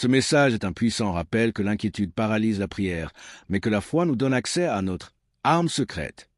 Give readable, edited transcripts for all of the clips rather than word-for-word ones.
Ce message est un puissant rappel que l'inquiétude paralyse la prière, mais que la foi nous donne accès à notre arme secrète.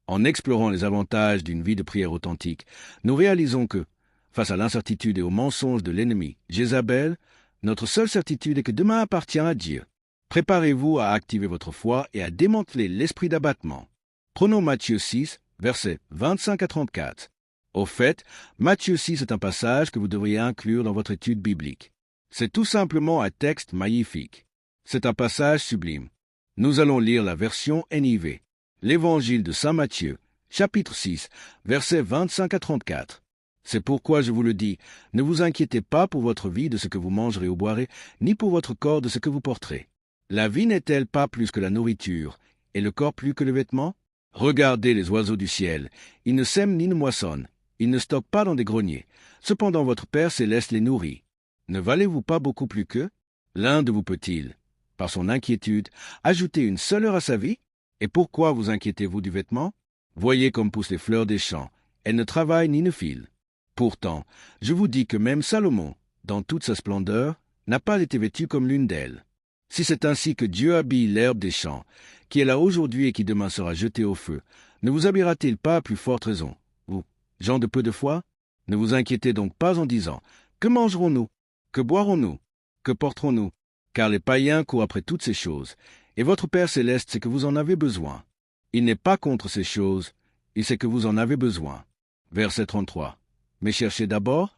En explorant les avantages d'une vie de prière authentique, nous réalisons que, face à l'incertitude et aux mensonges de l'ennemi, Jézabel, notre seule certitude est que demain appartient à Dieu. Préparez-vous à activer votre foi et à démanteler l'esprit d'abattement. Prenons Matthieu 6, versets 25 à 34. Au fait, Matthieu 6 est un passage que vous devriez inclure dans votre étude biblique. C'est tout simplement un texte magnifique. C'est un passage sublime. Nous allons lire la version NIV. L'Évangile de Saint Matthieu, chapitre 6, versets 25 à 34. C'est pourquoi je vous le dis, ne vous inquiétez pas pour votre vie de ce que vous mangerez ou boirez, ni pour votre corps de ce que vous porterez. La vie n'est-elle pas plus que la nourriture, et le corps plus que le vêtement? Regardez les oiseaux du ciel, ils ne sèment ni ne moissonnent, ils ne stockent pas dans des greniers. Cependant votre Père céleste les nourrit. Ne valez-vous pas beaucoup plus qu'eux? L'un de vous peut-il, par son inquiétude, ajouter une seule heure à sa vie? Et pourquoi vous inquiétez-vous du vêtement? Voyez comme poussent les fleurs des champs, elles ne travaillent ni ne filent. Pourtant, je vous dis que même Salomon, dans toute sa splendeur, n'a pas été vêtu comme l'une d'elles. Si c'est ainsi que Dieu habille l'herbe des champs, qui est là aujourd'hui et qui demain sera jetée au feu, ne vous habillera-t-il pas à plus forte raison, vous, gens de peu de foi? Ne vous inquiétez donc pas en disant « Que mangerons-nous? Que boirons-nous? Que porterons-nous » Car les païens courent après toutes ces choses, et votre Père céleste sait que vous en avez besoin. Il n'est pas contre ces choses, il sait que vous en avez besoin. Verset 33. Mais cherchez d'abord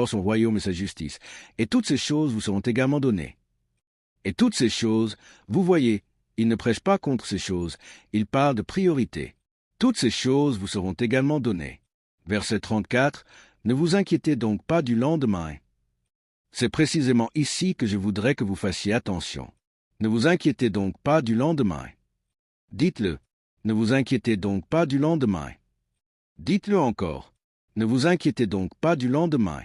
son royaume et sa justice, et toutes ces choses vous seront également données. Et toutes ces choses, vous voyez, il ne prêche pas contre ces choses, il parle de priorité. Toutes ces choses vous seront également données. Verset 34. Ne vous inquiétez donc pas du lendemain. C'est précisément ici que je voudrais que vous fassiez attention. Ne vous inquiétez donc pas du lendemain. Dites-le. Ne vous inquiétez donc pas du lendemain. Dites-le encore. Ne vous inquiétez donc pas du lendemain.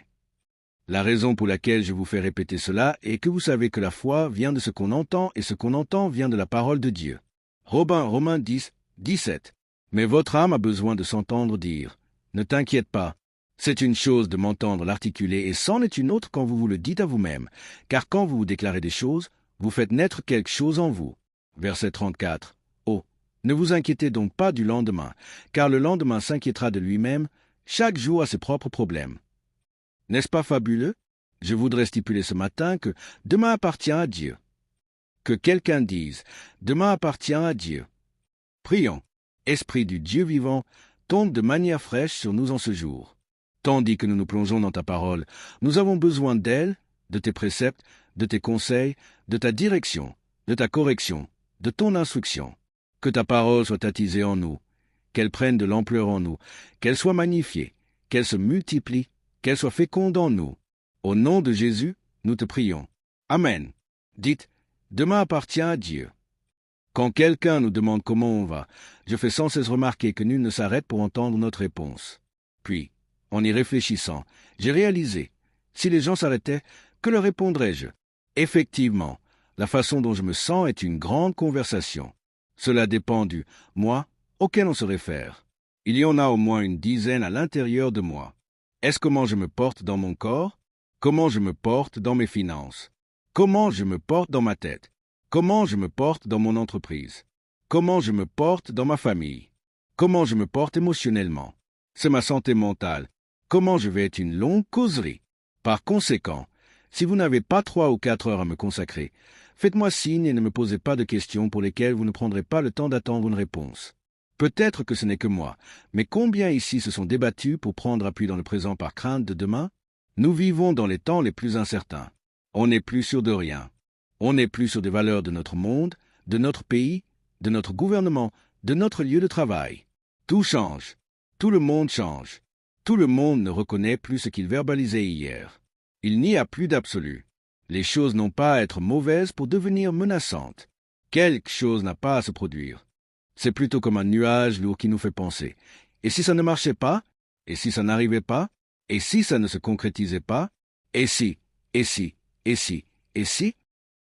La raison pour laquelle je vous fais répéter cela est que vous savez que la foi vient de ce qu'on entend et ce qu'on entend vient de la parole de Dieu. Romains 10, 17. Mais votre âme a besoin de s'entendre dire. Ne t'inquiète pas. C'est une chose de m'entendre l'articuler et c'en est une autre quand vous vous le dites à vous-même, car quand vous vous déclarez des choses, vous faites naître quelque chose en vous. Verset 34. Oh, ne vous inquiétez donc pas du lendemain, car le lendemain s'inquiétera de lui-même, chaque jour a ses propres problèmes. N'est-ce pas fabuleux? Je voudrais stipuler ce matin que demain appartient à Dieu. Que quelqu'un dise, demain appartient à Dieu. Prions. Esprit du Dieu vivant, tombe de manière fraîche sur nous en ce jour. Tandis que nous nous plongeons dans ta parole, nous avons besoin d'elle, de tes préceptes, de tes conseils, de ta direction, de ta correction, de ton instruction. Que ta parole soit attisée en nous, qu'elle prenne de l'ampleur en nous, qu'elle soit magnifiée, qu'elle se multiplie, qu'elle soit féconde en nous. Au nom de Jésus, nous te prions. Amen. Dites, demain appartient à Dieu. Quand quelqu'un nous demande comment on va, je fais sans cesse remarquer que nul ne s'arrête pour entendre notre réponse. Puis, en y réfléchissant, j'ai réalisé, si les gens s'arrêtaient, que leur répondrais-je? Effectivement, la façon dont je me sens est une grande conversation. Cela dépend du « moi » auquel on se réfère. Il y en a au moins une dizaine à l'intérieur de moi. Est-ce comment je me porte dans mon corps? Comment je me porte dans mes finances? Comment je me porte dans ma tête? Comment je me porte dans mon entreprise? Comment je me porte dans ma famille? Comment je me porte émotionnellement? C'est ma santé mentale. Comment je vais être une longue causerie? Par conséquent, si vous n'avez pas 3 ou 4 heures à me consacrer, faites-moi signe et ne me posez pas de questions pour lesquelles vous ne prendrez pas le temps d'attendre une réponse. Peut-être que ce n'est que moi, mais combien ici se sont débattus pour prendre appui dans le présent par crainte de demain? Nous vivons dans les temps les plus incertains. On n'est plus sûr de rien. On n'est plus sûr des valeurs de notre monde, de notre pays, de notre gouvernement, de notre lieu de travail. Tout change. Tout le monde change. Tout le monde ne reconnaît plus ce qu'il verbalisait hier. Il n'y a plus d'absolu. Les choses n'ont pas à être mauvaises pour devenir menaçantes. Quelque chose n'a pas à se produire. C'est plutôt comme un nuage lourd qui nous fait penser. Et si ça ne marchait pas? Et si ça n'arrivait pas? Et si ça ne se concrétisait pas? Et si? Et si? Et si? Et si?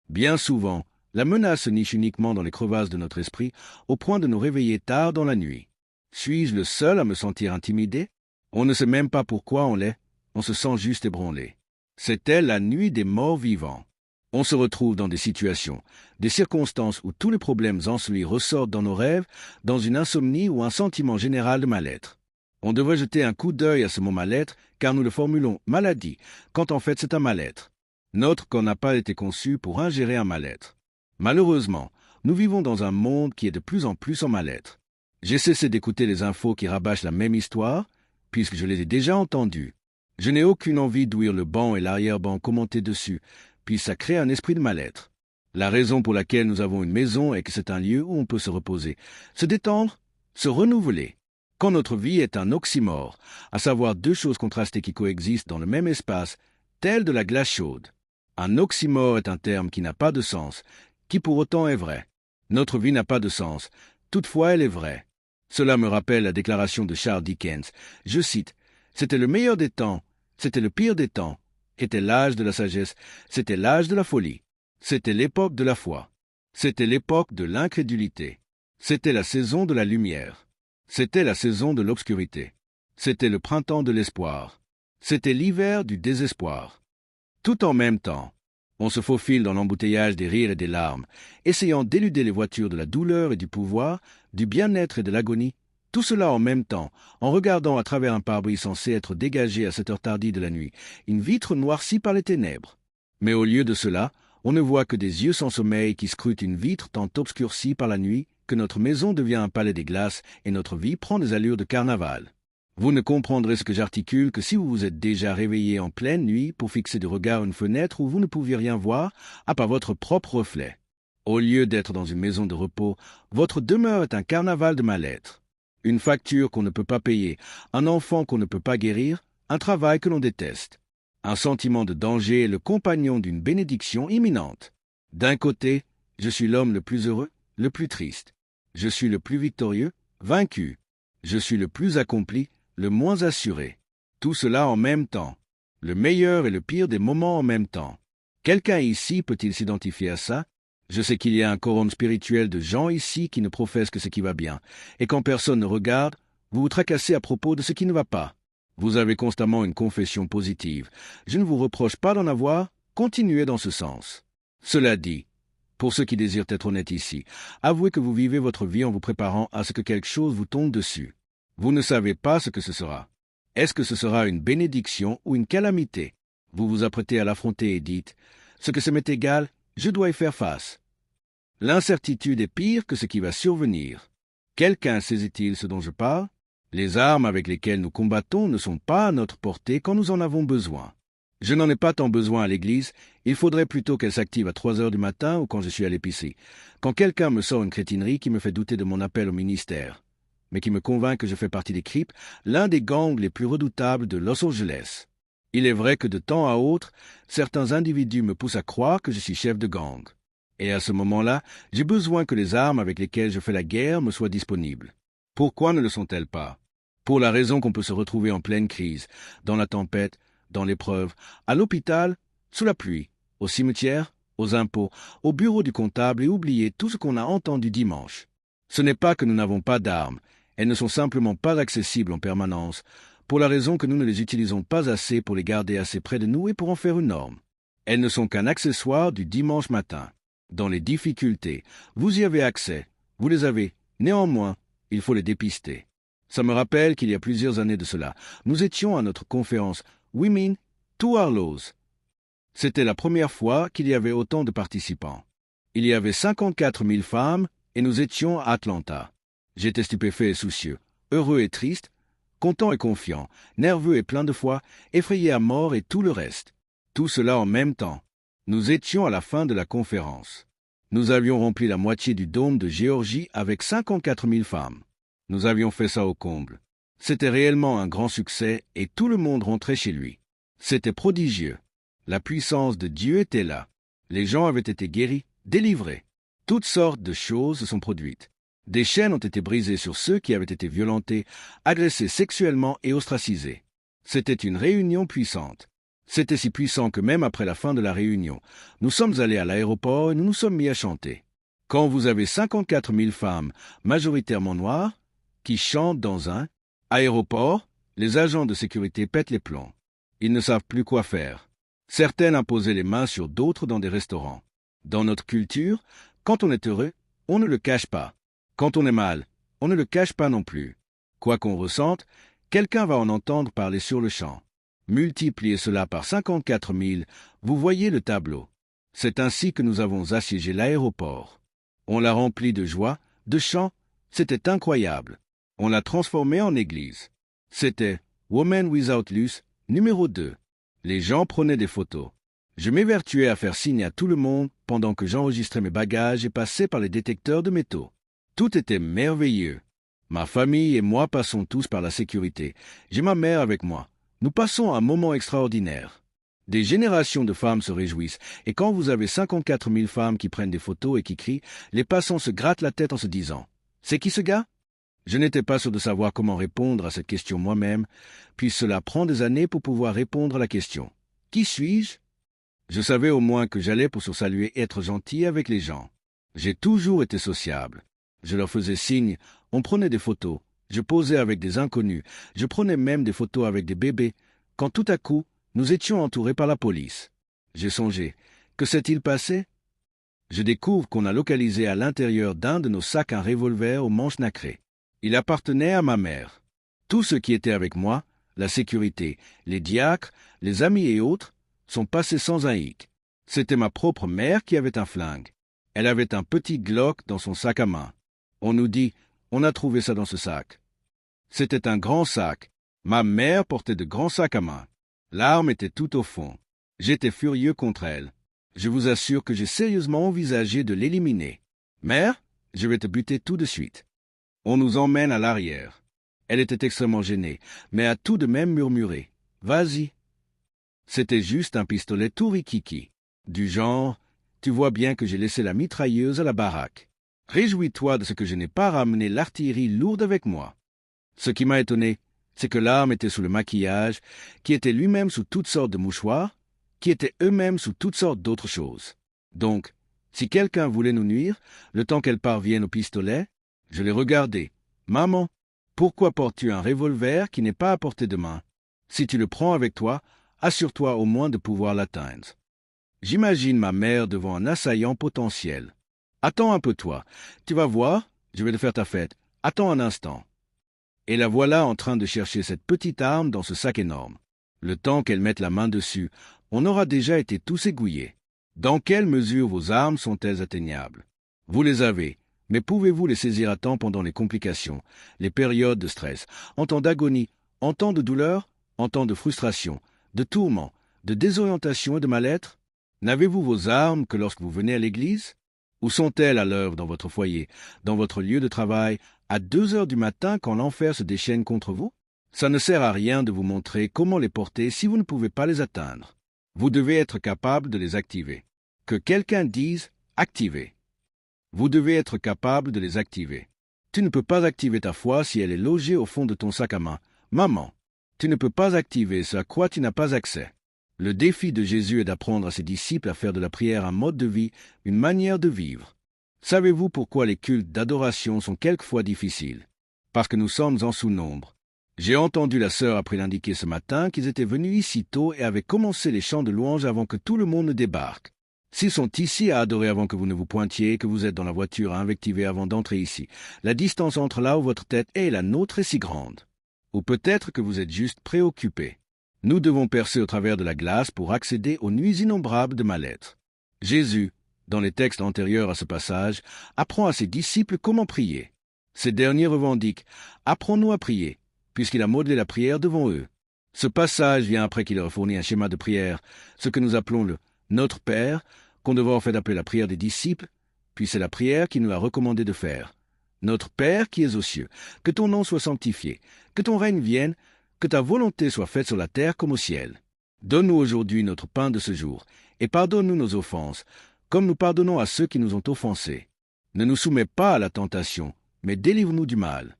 Bien souvent, la menace se niche uniquement dans les crevasses de notre esprit, au point de nous réveiller tard dans la nuit. Suis-je le seul à me sentir intimidé? On ne sait même pas pourquoi on l'est, on se sent juste ébranlé. C'était la nuit des morts vivants. On se retrouve dans des situations, des circonstances où tous les problèmes ensevelis ressortent dans nos rêves, dans une insomnie ou un sentiment général de mal-être. On devrait jeter un coup d'œil à ce mot mal-être, car nous le formulons maladie, quand en fait c'est un mal-être. Notre corps n'a pas été conçu pour ingérer un mal-être. Malheureusement, nous vivons dans un monde qui est de plus en plus en mal-être. J'ai cessé d'écouter les infos qui rabâchent la même histoire, puisque je les ai déjà entendues. Je n'ai aucune envie d'ouïr le banc et l'arrière-banc commenter dessus, puis ça crée un esprit de mal-être. La raison pour laquelle nous avons une maison est que c'est un lieu où on peut se reposer, se détendre, se renouveler. Quand notre vie est un oxymore, à savoir deux choses contrastées qui coexistent dans le même espace, telles de la glace chaude. Un oxymore est un terme qui n'a pas de sens, qui pour autant est vrai. Notre vie n'a pas de sens, toutefois elle est vraie. Cela me rappelle la déclaration de Charles Dickens. Je cite, « C'était le meilleur des temps, c'était le pire des temps. C'était l'âge de la sagesse, c'était l'âge de la folie. C'était l'époque de la foi. C'était l'époque de l'incrédulité. C'était la saison de la lumière. C'était la saison de l'obscurité. C'était le printemps de l'espoir. C'était l'hiver du désespoir. » Tout en même temps, on se faufile dans l'embouteillage des rires et des larmes, essayant d'éluder les voitures de la douleur et du pouvoir, du bien-être et de l'agonie, tout cela en même temps, en regardant à travers un pare-brise censé être dégagé à cette heure tardive de la nuit, une vitre noircie par les ténèbres. Mais au lieu de cela, on ne voit que des yeux sans sommeil qui scrutent une vitre tant obscurcie par la nuit que notre maison devient un palais des glaces et notre vie prend des allures de carnaval. Vous ne comprendrez ce que j'articule que si vous vous êtes déjà réveillé en pleine nuit pour fixer du regard une fenêtre où vous ne pouviez rien voir, à part votre propre reflet. Au lieu d'être dans une maison de repos, votre demeure est un carnaval de mal-être. Une facture qu'on ne peut pas payer, un enfant qu'on ne peut pas guérir, un travail que l'on déteste. Un sentiment de danger est le compagnon d'une bénédiction imminente. D'un côté, je suis l'homme le plus heureux, le plus triste. Je suis le plus victorieux, vaincu. Je suis le plus accompli, le moins assuré. Tout cela en même temps. Le meilleur et le pire des moments en même temps. Quelqu'un ici peut-il s'identifier à ça? Je sais qu'il y a un quorum spirituel de gens ici qui ne professent que ce qui va bien, et quand personne ne regarde, vous vous tracassez à propos de ce qui ne va pas. Vous avez constamment une confession positive. Je ne vous reproche pas d'en avoir, continuez dans ce sens. Cela dit, pour ceux qui désirent être honnêtes ici, avouez que vous vivez votre vie en vous préparant à ce que quelque chose vous tombe dessus. Vous ne savez pas ce que ce sera. Est-ce que ce sera une bénédiction ou une calamité? Vous vous apprêtez à l'affronter et dites, « Ce que ça m'est égal, je dois y faire face. » L'incertitude est pire que ce qui va survenir. Quelqu'un saisit-il ce dont je parle? Les armes avec lesquelles nous combattons ne sont pas à notre portée quand nous en avons besoin. Je n'en ai pas tant besoin à l'église, il faudrait plutôt qu'elle s'active à 3 heures du matin ou quand je suis à l'épicerie, quand quelqu'un me sort une crétinerie qui me fait douter de mon appel au ministère, mais qui me convainc que je fais partie des Crips, l'un des gangs les plus redoutables de Los Angeles. Il est vrai que de temps à autre, certains individus me poussent à croire que je suis chef de gang. Et à ce moment-là, j'ai besoin que les armes avec lesquelles je fais la guerre me soient disponibles. Pourquoi ne le sont-elles pas? Pour la raison qu'on peut se retrouver en pleine crise, dans la tempête, dans l'épreuve, à l'hôpital, sous la pluie, au cimetière, aux impôts, au bureau du comptable et oublier tout ce qu'on a entendu dimanche. Ce n'est pas que nous n'avons pas d'armes, elles ne sont simplement pas accessibles en permanence, pour la raison que nous ne les utilisons pas assez pour les garder assez près de nous et pour en faire une norme. Elles ne sont qu'un accessoire du dimanche matin. Dans les difficultés, vous y avez accès, vous les avez. Néanmoins, il faut les dépister. Ça me rappelle qu'il y a plusieurs années de cela, nous étions à notre conférence Women to Harlows. C'était la première fois qu'il y avait autant de participants. Il y avait 54 000 femmes et nous étions à Atlanta. J'étais stupéfait et soucieux, heureux et triste, content et confiant, nerveux et plein de foi, effrayé à mort et tout le reste. Tout cela en même temps. Nous étions à la fin de la conférence. Nous avions rempli la moitié du dôme de Géorgie avec 54 000 femmes. Nous avions fait ça au comble. C'était réellement un grand succès et tout le monde rentrait chez lui. C'était prodigieux. La puissance de Dieu était là. Les gens avaient été guéris, délivrés. Toutes sortes de choses se sont produites. Des chaînes ont été brisées sur ceux qui avaient été violentés, agressés sexuellement et ostracisés. C'était une réunion puissante. C'était si puissant que même après la fin de la réunion, nous sommes allés à l'aéroport et nous nous sommes mis à chanter. Quand vous avez 54 000 femmes, majoritairement noires, qui chantent dans un aéroport, les agents de sécurité pètent les plombs. Ils ne savent plus quoi faire. Certaines imposaient les mains sur d'autres dans des restaurants. Dans notre culture, quand on est heureux, on ne le cache pas. Quand on est mal, on ne le cache pas non plus. Quoi qu'on ressente, quelqu'un va en entendre parler sur le champ. Multipliez cela par 54 000, vous voyez le tableau. C'est ainsi que nous avons assiégé l'aéroport. On l'a rempli de joie, de chants, c'était incroyable. On l'a transformé en église. C'était Woman Without Luce, numéro 2. Les gens prenaient des photos. Je m'évertuais à faire signe à tout le monde pendant que j'enregistrais mes bagages et passais par les détecteurs de métaux. Tout était merveilleux. Ma famille et moi passons tous par la sécurité. J'ai ma mère avec moi. Nous passons un moment extraordinaire. Des générations de femmes se réjouissent, et quand vous avez 54 000 femmes qui prennent des photos et qui crient, les passants se grattent la tête en se disant « C'est qui ce gars ?» Je n'étais pas sûr de savoir comment répondre à cette question moi-même, puis cela prend des années pour pouvoir répondre à la question « Qui suis-je » Je savais au moins que j'allais pour se saluer et être gentil avec les gens. J'ai toujours été sociable. Je leur faisais signe, on prenait des photos, je posais avec des inconnus, je prenais même des photos avec des bébés, quand tout à coup, nous étions entourés par la police. J'ai songé, que s'est-il passé? Je découvre qu'on a localisé à l'intérieur d'un de nos sacs un revolver au manche nacré. Il appartenait à ma mère. Tous ceux qui étaient avec moi, la sécurité, les diacres, les amis et autres, sont passés sans un hic. C'était ma propre mère qui avait un flingue. Elle avait un petit Glock dans son sac à main. On nous dit, on a trouvé ça dans ce sac. C'était un grand sac. Ma mère portait de grands sacs à main. L'arme était tout au fond. J'étais furieux contre elle. Je vous assure que j'ai sérieusement envisagé de l'éliminer. Mère, je vais te buter tout de suite. On nous emmène à l'arrière. Elle était extrêmement gênée, mais a tout de même murmuré. Vas-y. C'était juste un pistolet tout rikiki. Du genre, tu vois bien que j'ai laissé la mitrailleuse à la baraque. Réjouis-toi de ce que je n'ai pas ramené l'artillerie lourde avec moi. Ce qui m'a étonné, c'est que l'arme était sous le maquillage, qui était lui-même sous toutes sortes de mouchoirs, qui étaient eux-mêmes sous toutes sortes d'autres choses. Donc, si quelqu'un voulait nous nuire, le temps qu'elle parvienne au pistolet, je l'ai regardé. Maman, pourquoi portes-tu un revolver qui n'est pas à portée de main? Si tu le prends avec toi, assure-toi au moins de pouvoir l'atteindre. J'imagine ma mère devant un assaillant potentiel. Attends un peu toi, tu vas voir, je vais te faire ta fête. Attends un instant. Et la voilà en train de chercher cette petite arme dans ce sac énorme. Le temps qu'elle mette la main dessus, on aura déjà été tous égouillés. Dans quelle mesure vos armes sont-elles atteignables? Vous les avez, mais pouvez-vous les saisir à temps pendant les complications, les périodes de stress, en temps d'agonie, en temps de douleur, en temps de frustration, de tourment, de désorientation et de mal-être? N'avez-vous vos armes que lorsque vous venez à l'église? Où sont-elles à l'œuvre dans votre foyer, dans votre lieu de travail, à 2 heures du matin quand l'enfer se déchaîne contre vous? Ça ne sert à rien de vous montrer comment les porter si vous ne pouvez pas les atteindre. Vous devez être capable de les activer. Que quelqu'un dise « activer ». Vous devez être capable de les activer. Tu ne peux pas activer ta foi si elle est logée au fond de ton sac à main. Maman, tu ne peux pas activer ce à quoi tu n'as pas accès. Le défi de Jésus est d'apprendre à ses disciples à faire de la prière un mode de vie, une manière de vivre. Savez-vous pourquoi les cultes d'adoration sont quelquefois difficiles? Parce que nous sommes en sous-nombre. J'ai entendu la sœur après l'indiquer ce matin qu'ils étaient venus ici tôt et avaient commencé les chants de louange avant que tout le monde ne débarque. S'ils sont ici à adorer avant que vous ne vous pointiez, que vous êtes dans la voiture à invectiver avant d'entrer ici, la distance entre là où votre tête est et la nôtre est si grande. Ou peut-être que vous êtes juste préoccupé. Nous devons percer au travers de la glace pour accéder aux nuits innombrables de mal-être. Jésus, dans les textes antérieurs à ce passage, apprend à ses disciples comment prier. Ces derniers revendiquent « Apprends-nous à prier », puisqu'il a modelé la prière devant eux. Ce passage vient après qu'il leur a fourni un schéma de prière, ce que nous appelons le « Notre Père », qu'on devrait en fait appeler la prière des disciples, puis c'est la prière qu'il nous a recommandé de faire. Notre Père qui es aux cieux, que ton nom soit sanctifié, que ton règne vienne, que ta volonté soit faite sur la terre comme au ciel. Donne-nous aujourd'hui notre pain de ce jour, et pardonne-nous nos offenses, comme nous pardonnons à ceux qui nous ont offensés. Ne nous soumets pas à la tentation, mais délivre-nous du mal.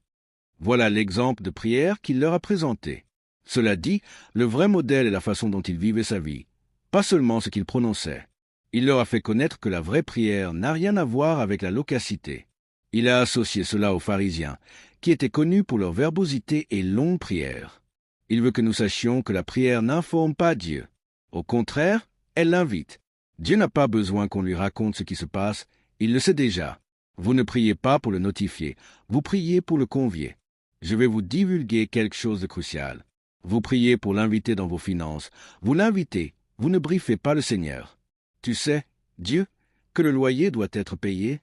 Voilà l'exemple de prière qu'il leur a présenté. Cela dit, le vrai modèle est la façon dont il vivait sa vie, pas seulement ce qu'il prononçait. Il leur a fait connaître que la vraie prière n'a rien à voir avec la loquacité. Il a associé cela aux pharisiens, qui étaient connus pour leur verbosité et longues prières. Il veut que nous sachions que la prière n'informe pas Dieu. Au contraire, elle l'invite. Dieu n'a pas besoin qu'on lui raconte ce qui se passe, il le sait déjà. Vous ne priez pas pour le notifier, vous priez pour le convier. Je vais vous divulguer quelque chose de crucial. Vous priez pour l'inviter dans vos finances. Vous l'invitez, vous ne briefez pas le Seigneur. Tu sais, Dieu, que le loyer doit être payé?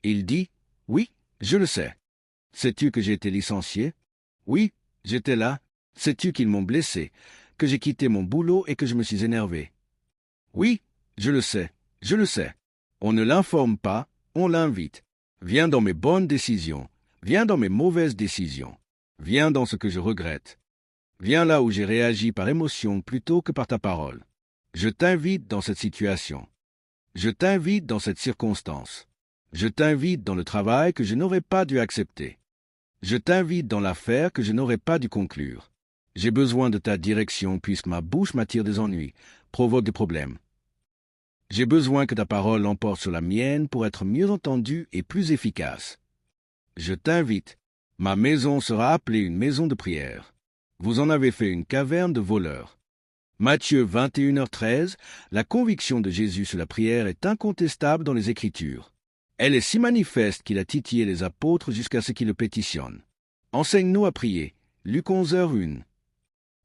Il dit, oui, je le sais. Sais-tu que j'ai été licencié? Oui, j'étais là. Sais-tu qu'ils m'ont blessé, que j'ai quitté mon boulot et que je me suis énervé? Oui, je le sais, je le sais. On ne l'informe pas, on l'invite. Viens dans mes bonnes décisions, viens dans mes mauvaises décisions, viens dans ce que je regrette. Viens là où j'ai réagi par émotion plutôt que par ta parole. Je t'invite dans cette situation. Je t'invite dans cette circonstance. Je t'invite dans le travail que je n'aurais pas dû accepter. Je t'invite dans l'affaire que je n'aurais pas dû conclure. J'ai besoin de ta direction puisque ma bouche m'attire des ennuis, provoque des problèmes. J'ai besoin que ta parole l'emporte sur la mienne pour être mieux entendue et plus efficace. Je t'invite. Ma maison sera appelée une maison de prière. Vous en avez fait une caverne de voleurs. Matthieu 21h13, la conviction de Jésus sur la prière est incontestable dans les Écritures. Elle est si manifeste qu'il a titillé les apôtres jusqu'à ce qu'ils le pétitionnent. Enseigne-nous à prier. Luc 11h1.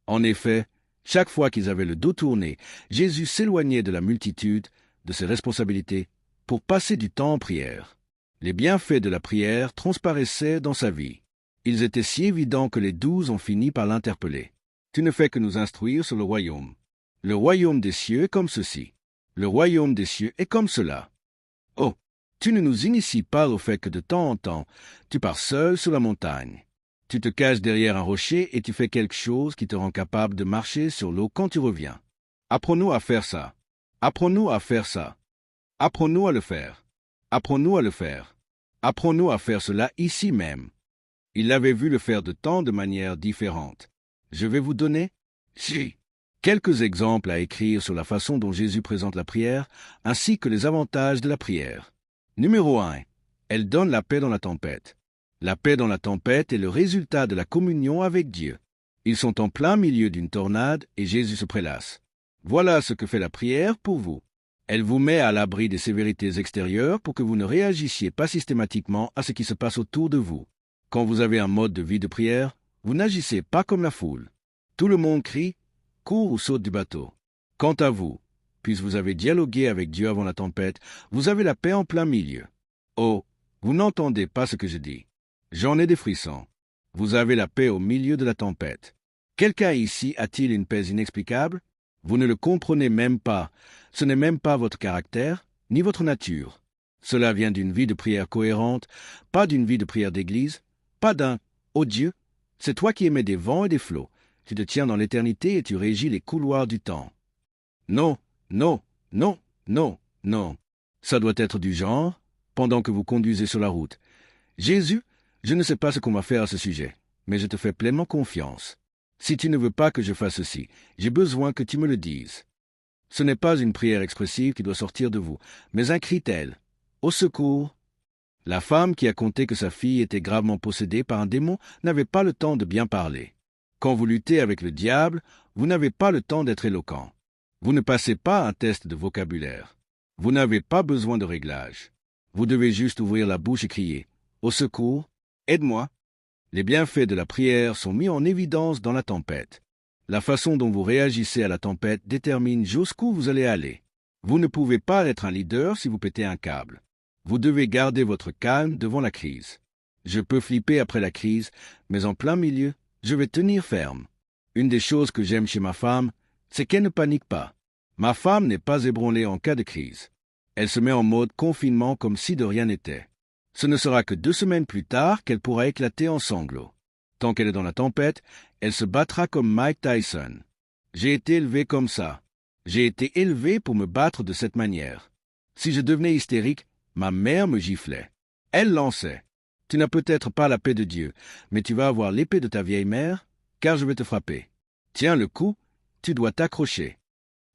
En effet, chaque fois qu'ils avaient le dos tourné, Jésus s'éloignait de la multitude, de ses responsabilités, pour passer du temps en prière. Les bienfaits de la prière transparaissaient dans sa vie. Ils étaient si évidents que les 12 ont fini par l'interpeller. Tu ne fais que nous instruire sur le royaume. Le royaume des cieux est comme ceci. Le royaume des cieux est comme cela. Oh, tu ne nous inities pas au fait que de temps en temps, tu pars seul sur la montagne. Tu te caches derrière un rocher et tu fais quelque chose qui te rend capable de marcher sur l'eau quand tu reviens. Apprends-nous à faire ça. Apprends-nous à faire ça. Apprends-nous à le faire. Apprends-nous à le faire. Apprends-nous à faire cela ici même. Il l'avait vu le faire de tant de manières différentes. Je vais vous donner, quelques exemples à écrire sur la façon dont Jésus présente la prière, ainsi que les avantages de la prière. Numéro 1. Elle donne la paix dans la tempête. La paix dans la tempête est le résultat de la communion avec Dieu. Ils sont en plein milieu d'une tornade et Jésus se prélasse. Voilà ce que fait la prière pour vous. Elle vous met à l'abri des sévérités extérieures pour que vous ne réagissiez pas systématiquement à ce qui se passe autour de vous. Quand vous avez un mode de vie de prière, vous n'agissez pas comme la foule. Tout le monde crie, court ou saute du bateau. Quant à vous, puisque vous avez dialogué avec Dieu avant la tempête, vous avez la paix en plein milieu. Oh, vous n'entendez pas ce que je dis. J'en ai des frissons. Vous avez la paix au milieu de la tempête. Quelqu'un ici a-t-il une paix inexplicable? Vous ne le comprenez même pas. Ce n'est même pas votre caractère, ni votre nature. Cela vient d'une vie de prière cohérente, pas d'une vie de prière d'église, pas d'un « Oh Dieu, c'est toi qui émets des vents et des flots. Tu te tiens dans l'éternité et tu régis les couloirs du temps. » Non, non, non, non, non. Ça doit être du genre, pendant que vous conduisez sur la route. Jésus, je ne sais pas ce qu'on va faire à ce sujet, mais je te fais pleinement confiance. Si tu ne veux pas que je fasse ceci, j'ai besoin que tu me le dises. Ce n'est pas une prière expressive qui doit sortir de vous, mais un cri tel. Au secours! La femme qui a conté que sa fille était gravement possédée par un démon n'avait pas le temps de bien parler. Quand vous luttez avec le diable, vous n'avez pas le temps d'être éloquent. Vous ne passez pas un test de vocabulaire. Vous n'avez pas besoin de réglage. Vous devez juste ouvrir la bouche et crier « Au secours, aide-moi !» Les bienfaits de la prière sont mis en évidence dans la tempête. La façon dont vous réagissez à la tempête détermine jusqu'où vous allez aller. Vous ne pouvez pas être un leader si vous pétez un câble. Vous devez garder votre calme devant la crise. Je peux flipper après la crise, mais en plein milieu, je vais tenir ferme. Une des choses que j'aime chez ma femme, c'est qu'elle ne panique pas. Ma femme n'est pas ébranlée en cas de crise. Elle se met en mode confinement comme si de rien n'était. Ce ne sera que 2 semaines plus tard qu'elle pourra éclater en sanglots. Tant qu'elle est dans la tempête, elle se battra comme Mike Tyson. J'ai été élevé comme ça. J'ai été élevé pour me battre de cette manière. Si je devenais hystérique, ma mère me giflait. Elle lançait. Tu n'as peut-être pas la paix de Dieu, mais tu vas avoir l'épée de ta vieille mère, car je vais te frapper. Tiens le coup, tu dois t'accrocher.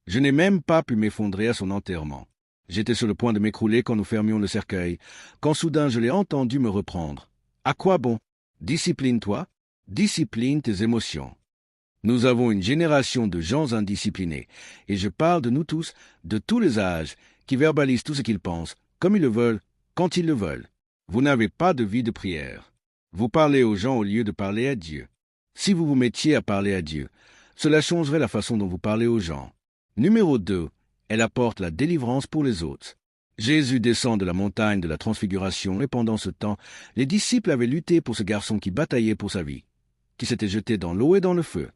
Je n'ai même pas pu m'effondrer à son enterrement. J'étais sur le point de m'écrouler quand nous fermions le cercueil, quand soudain je l'ai entendu me reprendre. À quoi bon? Discipline-toi, discipline tes émotions. Nous avons une génération de gens indisciplinés, et je parle de nous tous, de tous les âges, qui verbalisent tout ce qu'ils pensent, comme ils le veulent, quand ils le veulent. Vous n'avez pas de vie de prière. Vous parlez aux gens au lieu de parler à Dieu. Si vous vous mettiez à parler à Dieu, cela changerait la façon dont vous parlez aux gens. Numéro 2. Elle apporte la délivrance pour les autres. Jésus descend de la montagne de la transfiguration et pendant ce temps, les disciples avaient lutté pour ce garçon qui bataillait pour sa vie, qui s'était jeté dans l'eau et dans le feu.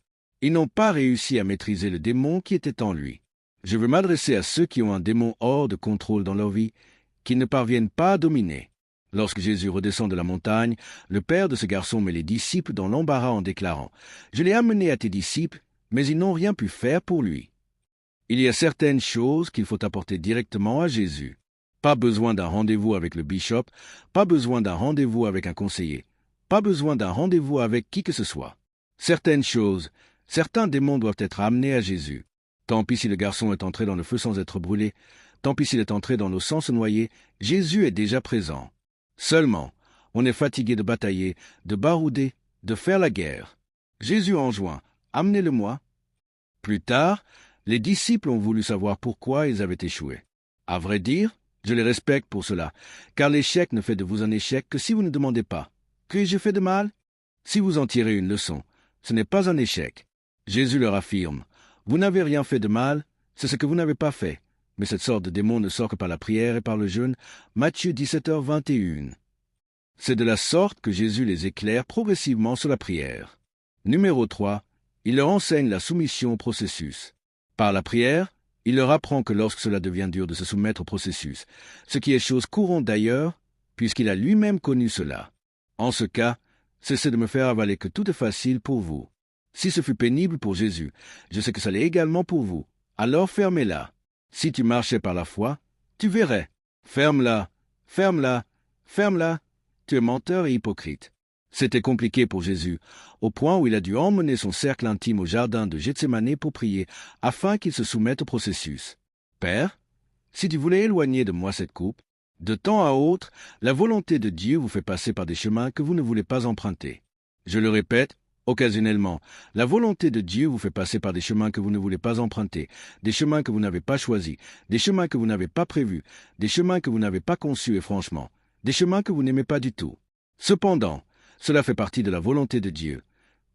Ils n'ont pas réussi à maîtriser le démon qui était en lui. Je veux m'adresser à ceux qui ont un démon hors de contrôle dans leur vie, qui ne parviennent pas à dominer. Lorsque Jésus redescend de la montagne, le père de ce garçon met les disciples dans l'embarras en déclarant « Je l'ai amené à tes disciples, mais ils n'ont rien pu faire pour lui. » Il y a certaines choses qu'il faut apporter directement à Jésus. Pas besoin d'un rendez-vous avec le bishop, pas besoin d'un rendez-vous avec un conseiller, pas besoin d'un rendez-vous avec qui que ce soit. Certaines choses, certains démons doivent être amenés à Jésus. Tant pis si le garçon est entré dans le feu sans être brûlé, tant pis s'il est entré dans l'eau sans se noyer, Jésus est déjà présent. Seulement, on est fatigué de batailler, de barouder, de faire la guerre. Jésus enjoint « Amenez-le-moi ». Plus tard, les disciples ont voulu savoir pourquoi ils avaient échoué. À vrai dire, je les respecte pour cela, car l'échec ne fait de vous un échec que si vous ne demandez pas « Que j'ai fait de mal ?» Si vous en tirez une leçon, ce n'est pas un échec. Jésus leur affirme « Vous n'avez rien fait de mal, c'est ce que vous n'avez pas fait. » Mais cette sorte de démon ne sort que par la prière et par le jeûne. Matthieu 17h21. C'est de la sorte que Jésus les éclaire progressivement sur la prière. Numéro 3. Il leur enseigne la soumission au processus. Par la prière, il leur apprend que lorsque cela devient dur de se soumettre au processus, ce qui est chose courante d'ailleurs, puisqu'il a lui-même connu cela. En ce cas, cessez de me faire avaler que tout est facile pour vous. Si ce fut pénible pour Jésus, je sais que ça l'est également pour vous. Alors fermez-la. Si tu marchais par la foi, tu verrais. Ferme-la, ferme-la, ferme-la. Tu es menteur et hypocrite. C'était compliqué pour Jésus, au point où il a dû emmener son cercle intime au jardin de Gethsémani pour prier, afin qu'il se soumette au processus. Père, si tu voulais éloigner de moi cette coupe, de temps à autre, la volonté de Dieu vous fait passer par des chemins que vous ne voulez pas emprunter. Je le répète, occasionnellement, la volonté de Dieu vous fait passer par des chemins que vous ne voulez pas emprunter, des chemins que vous n'avez pas choisis, des chemins que vous n'avez pas prévus, des chemins que vous n'avez pas conçus et franchement, des chemins que vous n'aimez pas du tout. Cependant, cela fait partie de la volonté de Dieu,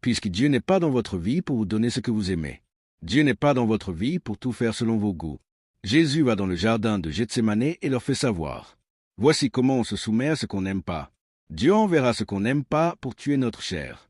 puisque Dieu n'est pas dans votre vie pour vous donner ce que vous aimez. Dieu n'est pas dans votre vie pour tout faire selon vos goûts. Jésus va dans le jardin de Gethsémani et leur fait savoir. Voici comment on se soumet à ce qu'on n'aime pas. Dieu enverra ce qu'on n'aime pas pour tuer notre chair.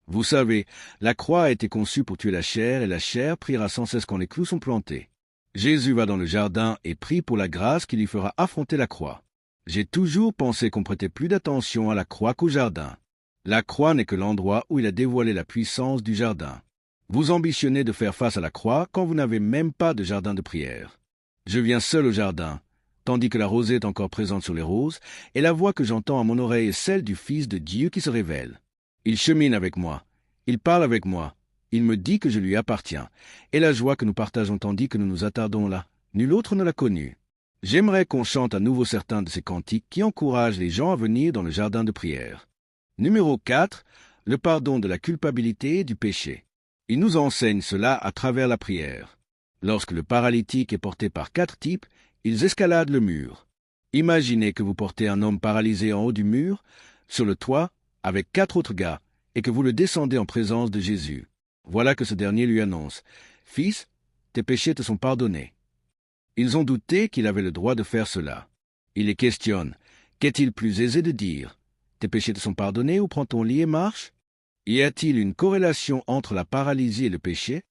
Vous savez, la croix a été conçue pour tuer la chair, et la chair priera sans cesse quand les clous sont plantés. Jésus va dans le jardin et prie pour la grâce qui lui fera affronter la croix. J'ai toujours pensé qu'on prêtait plus d'attention à la croix qu'au jardin. La croix n'est que l'endroit où il a dévoilé la puissance du jardin. Vous ambitionnez de faire face à la croix quand vous n'avez même pas de jardin de prière. Je viens seul au jardin, tandis que la rosée est encore présente sur les roses, et la voix que j'entends à mon oreille est celle du Fils de Dieu qui se révèle. Il chemine avec moi, il parle avec moi, il me dit que je lui appartiens, et la joie que nous partageons tandis que nous nous attardons là, nul autre ne l'a connue. J'aimerais qu'on chante à nouveau certains de ces cantiques qui encouragent les gens à venir dans le jardin de prière. Numéro 4. Le pardon de la culpabilité et du péché. Il nous enseigne cela à travers la prière. Lorsque le paralytique est porté par 4 types, ils escaladent le mur. Imaginez que vous portez un homme paralysé en haut du mur, sur le toit, avec 4 autres gars, et que vous le descendez en présence de Jésus. Voilà que ce dernier lui annonce « Fils, tes péchés te sont pardonnés ». Ils ont douté qu'il avait le droit de faire cela. Il les questionne. Qu'est-il plus aisé de dire ? Tes péchés te sont pardonnés ou prends ton lit et marche ? Y a-t-il une corrélation entre la paralysie et le péché ?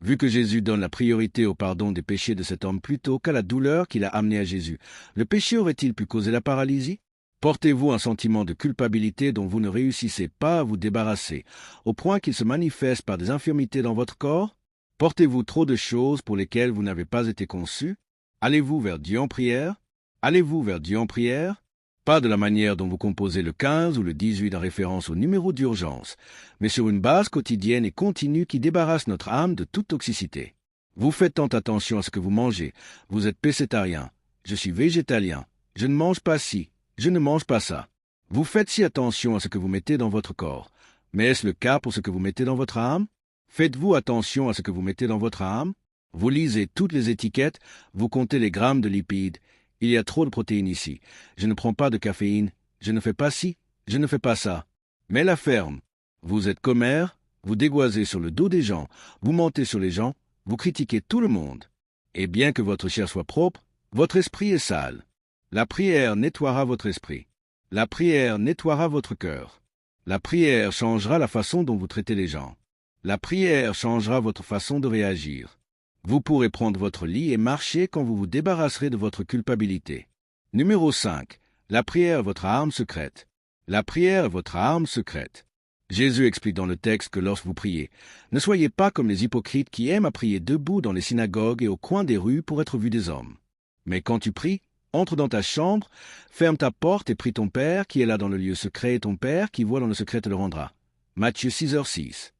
Vu que Jésus donne la priorité au pardon des péchés de cet homme plutôt qu'à la douleur qu'il a amenée à Jésus, le péché aurait-il pu causer la paralysie ? Portez-vous un sentiment de culpabilité dont vous ne réussissez pas à vous débarrasser, au point qu'il se manifeste par des infirmités dans votre corps ? Portez-vous trop de choses pour lesquelles vous n'avez pas été conçu ? Allez-vous vers Dieu en prière ? Allez-vous vers Dieu en prière ? Pas de la manière dont vous composez le 15 ou le 18 en référence au numéro d'urgence, mais sur une base quotidienne et continue qui débarrasse notre âme de toute toxicité. Vous faites tant attention à ce que vous mangez. Vous êtes pescétarien. Je suis végétalien. Je ne mange pas ci. Je ne mange pas ça. Vous faites si attention à ce que vous mettez dans votre corps. Mais est-ce le cas pour ce que vous mettez dans votre âme ? Faites-vous attention à ce que vous mettez dans votre âme? Vous lisez toutes les étiquettes, vous comptez les grammes de lipides. Il y a trop de protéines ici. Je ne prends pas de caféine. Je ne fais pas ci. Je ne fais pas ça. Mais la ferme. Vous êtes commère, vous dégoisez sur le dos des gens, vous mentez sur les gens, vous critiquez tout le monde. Et bien que votre chair soit propre, votre esprit est sale. La prière nettoiera votre esprit. La prière nettoiera votre cœur. La prière changera la façon dont vous traitez les gens. La prière changera votre façon de réagir. Vous pourrez prendre votre lit et marcher quand vous vous débarrasserez de votre culpabilité. Numéro 5. La prière est votre arme secrète. La prière est votre arme secrète. Jésus explique dans le texte que lorsque vous priez, ne soyez pas comme les hypocrites qui aiment à prier debout dans les synagogues et au coin des rues pour être vus des hommes. Mais quand tu pries, entre dans ta chambre, ferme ta porte et prie ton Père qui est là dans le lieu secret et ton Père qui voit dans le secret te le rendra. Matthieu 6h6.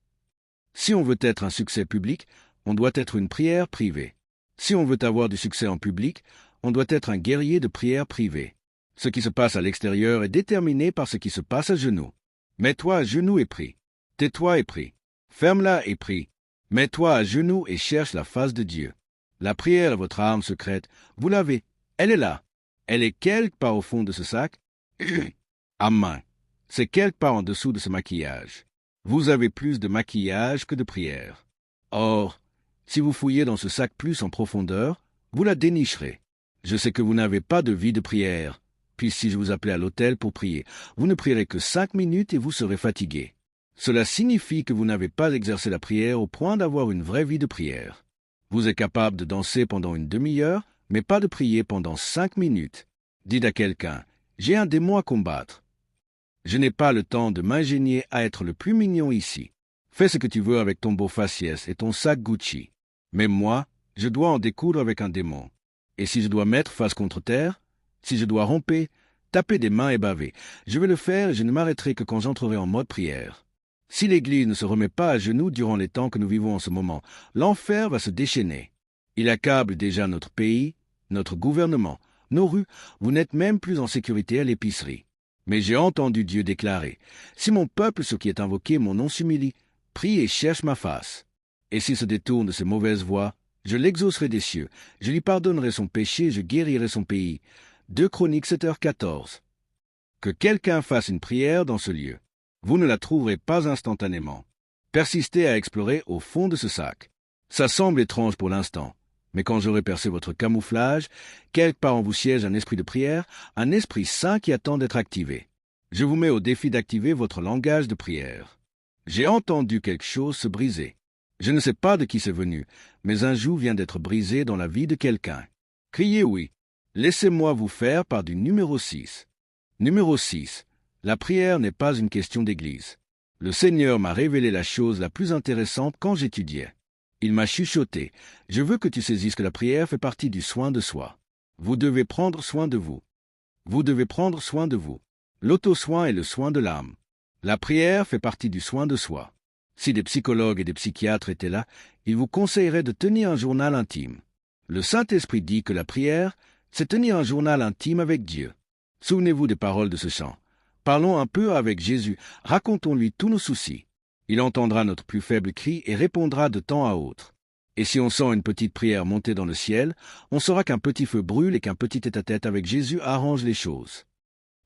Si on veut être un succès public, on doit être une prière privée. Si on veut avoir du succès en public, on doit être un guerrier de prière privée. Ce qui se passe à l'extérieur est déterminé par ce qui se passe à genoux. Mets-toi à genoux et prie. Tais-toi et prie. Ferme-la et prie. Mets-toi à genoux et cherche la face de Dieu. La prière est votre arme secrète. Vous l'avez. Elle est là. Elle est quelque part au fond de ce sac. À main. C'est quelque part en dessous de ce maquillage. Vous avez plus de maquillage que de prière. Or, si vous fouillez dans ce sac plus en profondeur, vous la dénicherez. Je sais que vous n'avez pas de vie de prière. Puis si je vous appelais à l'autel pour prier, vous ne prierez que 5 minutes et vous serez fatigué. Cela signifie que vous n'avez pas exercé la prière au point d'avoir une vraie vie de prière. Vous êtes capable de danser pendant une demi-heure, mais pas de prier pendant 5 minutes. Dites à quelqu'un, j'ai un démon à combattre. Je n'ai pas le temps de m'ingénier à être le plus mignon ici. Fais ce que tu veux avec ton beau faciès et ton sac Gucci. Mais moi, je dois en découdre avec un démon. Et si je dois mettre face contre terre, si je dois romper, taper des mains et baver, je vais le faire et je ne m'arrêterai que quand j'entrerai en mode prière. Si l'Église ne se remet pas à genoux durant les temps que nous vivons en ce moment, l'enfer va se déchaîner. Il accable déjà notre pays, notre gouvernement, nos rues. Vous n'êtes même plus en sécurité à l'épicerie. Mais j'ai entendu Dieu déclarer, « Si mon peuple, ce qui est invoqué, mon nom s'humilie, prie et cherche ma face. Et s'il se détourne de ses mauvaises voies, je l'exaucerai des cieux, je lui pardonnerai son péché, je guérirai son pays. » 2 Chroniques 7h14. Que quelqu'un fasse une prière dans ce lieu. Vous ne la trouverez pas instantanément. Persistez à explorer au fond de ce sac. Ça semble étrange pour l'instant, mais quand j'aurai percé votre camouflage, quelque part en vous siège un esprit de prière, un esprit saint qui attend d'être activé. Je vous mets au défi d'activer votre langage de prière. J'ai entendu quelque chose se briser. Je ne sais pas de qui c'est venu, mais un joug vient d'être brisé dans la vie de quelqu'un. Criez oui. Laissez-moi vous faire part du numéro 6. Numéro 6. La prière n'est pas une question d'église. Le Seigneur m'a révélé la chose la plus intéressante quand j'étudiais. Il m'a chuchoté. Je veux que tu saisisses que la prière fait partie du soin de soi. Vous devez prendre soin de vous. Vous devez prendre soin de vous. L'auto-soin est le soin de l'âme. La prière fait partie du soin de soi. Si des psychologues et des psychiatres étaient là, ils vous conseilleraient de tenir un journal intime. Le Saint-Esprit dit que la prière, c'est tenir un journal intime avec Dieu. Souvenez-vous des paroles de ce chant. Parlons un peu avec Jésus, racontons-lui tous nos soucis. Il entendra notre plus faible cri et répondra de temps à autre. Et si on sent une petite prière monter dans le ciel, on saura qu'un petit feu brûle et qu'un petit tête-à-tête avec Jésus arrange les choses.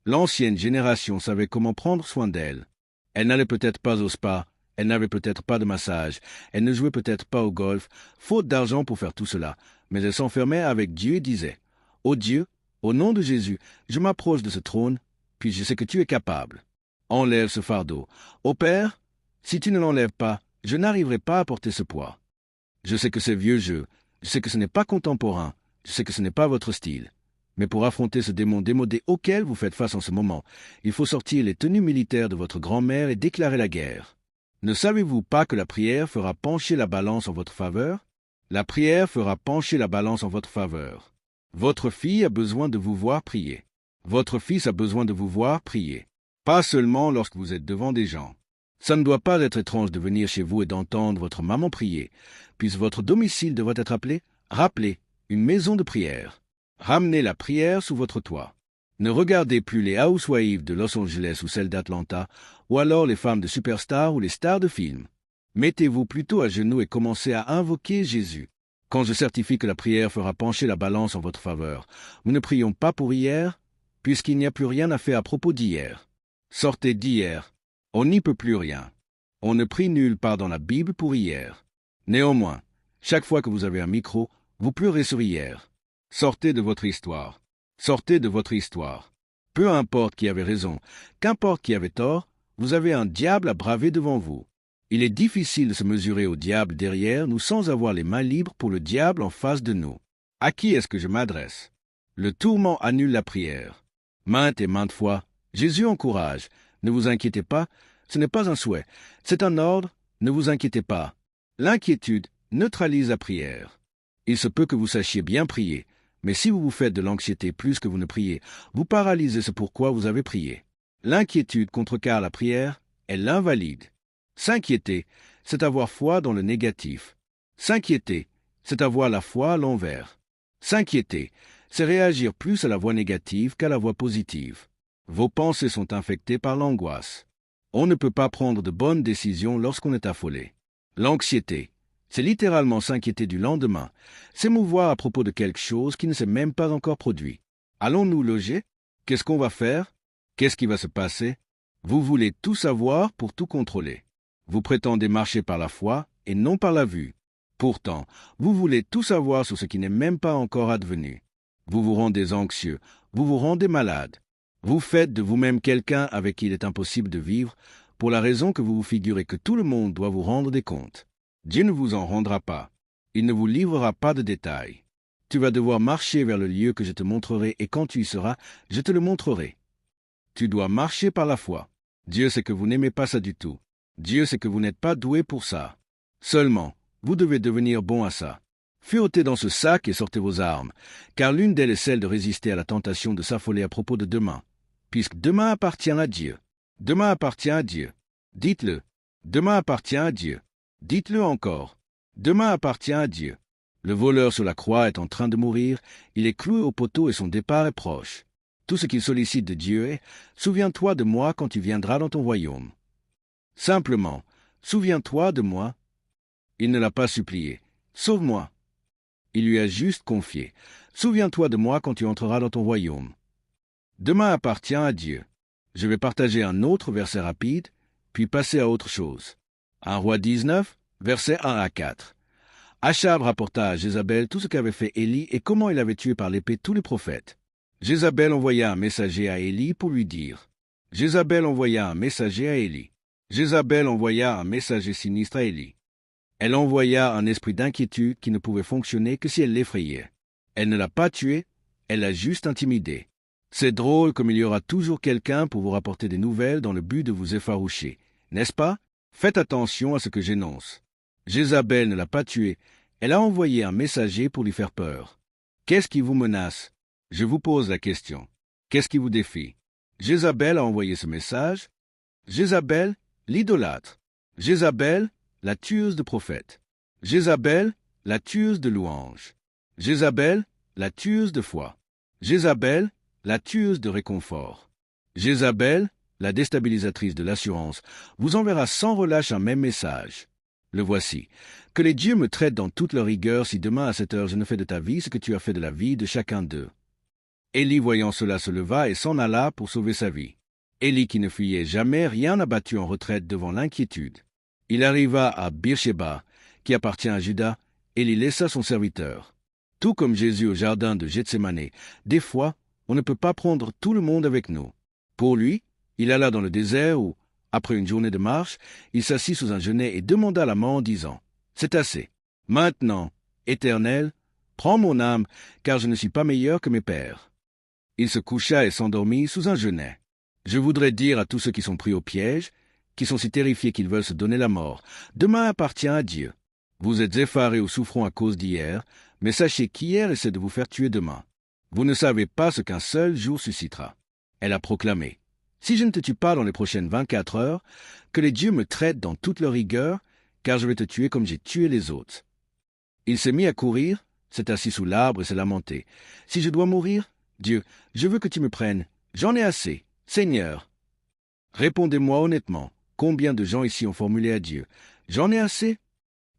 L'ancienne génération savait comment prendre soin d'elle. Elle n'allait peut-être pas au spa, elle n'avait peut-être pas de massage, elle ne jouait peut-être pas au golf, faute d'argent pour faire tout cela, mais elle s'enfermait avec Dieu et disait « Ô Dieu, au nom de Jésus, je m'approche de ce trône, puis je sais que tu es capable. Enlève ce fardeau. Ô Père, si tu ne l'enlèves pas, je n'arriverai pas à porter ce poids. Je sais que c'est vieux jeu, je sais que ce n'est pas contemporain, je sais que ce n'est pas votre style. Mais pour affronter ce démon démodé auquel vous faites face en ce moment, il faut sortir les tenues militaires de votre grand-mère et déclarer la guerre. Ne savez-vous pas que la prière fera pencher la balance en votre faveur? La prière fera pencher la balance en votre faveur. Votre fille a besoin de vous voir prier. Votre fils a besoin de vous voir prier. Pas seulement lorsque vous êtes devant des gens. Ça ne doit pas être étrange de venir chez vous et d'entendre votre maman prier, puisque votre domicile devrait être rappelé, une maison de prière. Ramenez la prière sous votre toit. Ne regardez plus les housewives de Los Angeles ou celles d'Atlanta, ou alors les femmes de Superstar ou les stars de films. Mettez-vous plutôt à genoux et commencez à invoquer Jésus. Quand je certifie que la prière fera pencher la balance en votre faveur, nous ne prions pas pour hier, puisqu'il n'y a plus rien à faire à propos d'hier. Sortez d'hier. On n'y peut plus rien. On ne prie nulle part dans la Bible pour hier. Néanmoins, chaque fois que vous avez un micro, vous pleurez sur hier. Sortez de votre histoire. Sortez de votre histoire. Peu importe qui avait raison, qu'importe qui avait tort, vous avez un diable à braver devant vous. Il est difficile de se mesurer au diable derrière nous sans avoir les mains libres pour le diable en face de nous. À qui est-ce que je m'adresse? Le tourment annule la prière. Maintes et maintes fois, Jésus encourage. Ne vous inquiétez pas, ce n'est pas un souhait, c'est un ordre, ne vous inquiétez pas. L'inquiétude neutralise la prière. Il se peut que vous sachiez bien prier, mais si vous vous faites de l'anxiété plus que vous ne priez, vous paralysez ce pourquoi vous avez prié. L'inquiétude contrecarre la prière, elle l'invalide. S'inquiéter, c'est avoir foi dans le négatif. S'inquiéter, c'est avoir la foi à l'envers. S'inquiéter, c'est réagir plus à la voix négative qu'à la voix positive. Vos pensées sont infectées par l'angoisse. On ne peut pas prendre de bonnes décisions lorsqu'on est affolé. L'anxiété, c'est littéralement s'inquiéter du lendemain, s'émouvoir à propos de quelque chose qui ne s'est même pas encore produit. Allons-nous loger? Qu'est-ce qu'on va faire? Qu'est-ce qui va se passer? Vous voulez tout savoir pour tout contrôler. Vous prétendez marcher par la foi et non par la vue. Pourtant, vous voulez tout savoir sur ce qui n'est même pas encore advenu. Vous vous rendez anxieux, vous vous rendez malade. Vous faites de vous-même quelqu'un avec qui il est impossible de vivre, pour la raison que vous vous figurez que tout le monde doit vous rendre des comptes. Dieu ne vous en rendra pas. Il ne vous livrera pas de détails. Tu vas devoir marcher vers le lieu que je te montrerai, et quand tu y seras, je te le montrerai. Tu dois marcher par la foi. Dieu sait que vous n'aimez pas ça du tout. Dieu sait que vous n'êtes pas doué pour ça. Seulement, vous devez devenir bon à ça. Furotez dans ce sac et sortez vos armes, car l'une d'elles est celle de résister à la tentation de s'affoler à propos de demain, puisque demain appartient à Dieu. Demain appartient à Dieu. Dites-le. Demain appartient à Dieu. Dites-le encore. Demain appartient à Dieu. Le voleur sur la croix est en train de mourir, il est cloué au poteau et son départ est proche. Tout ce qu'il sollicite de Dieu est « Souviens-toi de moi quand tu viendras dans ton royaume ». Simplement, souviens-toi de moi. Il ne l'a pas supplié. Sauve-moi. Il lui a juste confié. Souviens-toi de moi quand tu entreras dans ton royaume. Demain appartient à Dieu. Je vais partager un autre verset rapide, puis passer à autre chose. 1 Roi 19, versets 1 à 4. Achab rapporta à Jézabel tout ce qu'avait fait Élie et comment il avait tué par l'épée tous les prophètes. Jézabel envoya un messager à Élie pour lui dire. Jézabel envoya un messager à Élie. Jézabel envoya un messager sinistre à Élie. Elle envoya un esprit d'inquiétude qui ne pouvait fonctionner que si elle l'effrayait. Elle ne l'a pas tué, elle l'a juste intimidé. C'est drôle comme il y aura toujours quelqu'un pour vous rapporter des nouvelles dans le but de vous effaroucher, n'est-ce pas? Faites attention à ce que j'énonce. Jézabel ne l'a pas tué, elle a envoyé un messager pour lui faire peur. Qu'est-ce qui vous menace? Je vous pose la question. Qu'est-ce qui vous défie? Jézabel a envoyé ce message. Jézabel, l'idolâtre. Jézabel, la tueuse de prophètes. Jézabel, la tueuse de louanges. Jézabel, la tueuse de foi. Jézabel, la tueuse de réconfort. Jézabel, la déstabilisatrice de l'assurance, vous enverra sans relâche un même message. Le voici. Que les dieux me traitent dans toute leur rigueur si demain à cette heure je ne fais de ta vie ce que tu as fait de la vie de chacun d'eux. Élie voyant cela se leva et s'en alla pour sauver sa vie. Élie qui ne fuyait jamais rien n'a battu en retraite devant l'inquiétude. Il arriva à Beersheba, qui appartient à Juda, et il y laissa son serviteur. Tout comme Jésus au jardin de Gethsémané, des fois, on ne peut pas prendre tout le monde avec nous. Pour lui, il alla dans le désert où, après une journée de marche, il s'assit sous un genêt et demanda la mort en disant « C'est assez. Maintenant, Éternel, prends mon âme, car je ne suis pas meilleur que mes pères. » Il se coucha et s'endormit sous un genêt. Je voudrais dire à tous ceux qui sont pris au piège, qui sont si terrifiés qu'ils veulent se donner la mort, demain appartient à Dieu. Vous êtes effarés ou souffrons à cause d'hier, mais sachez qu'hier essaie de vous faire tuer demain. Vous ne savez pas ce qu'un seul jour suscitera. Elle a proclamé. Si je ne te tue pas dans les prochaines 24 heures, que les dieux me traitent dans toute leur rigueur, car je vais te tuer comme j'ai tué les autres. Il s'est mis à courir, s'est assis sous l'arbre et s'est lamenté. Si je dois mourir, Dieu, je veux que tu me prennes. J'en ai assez. Seigneur. Répondez-moi honnêtement. Combien de gens ici ont formulé à Dieu? « J'en ai assez !»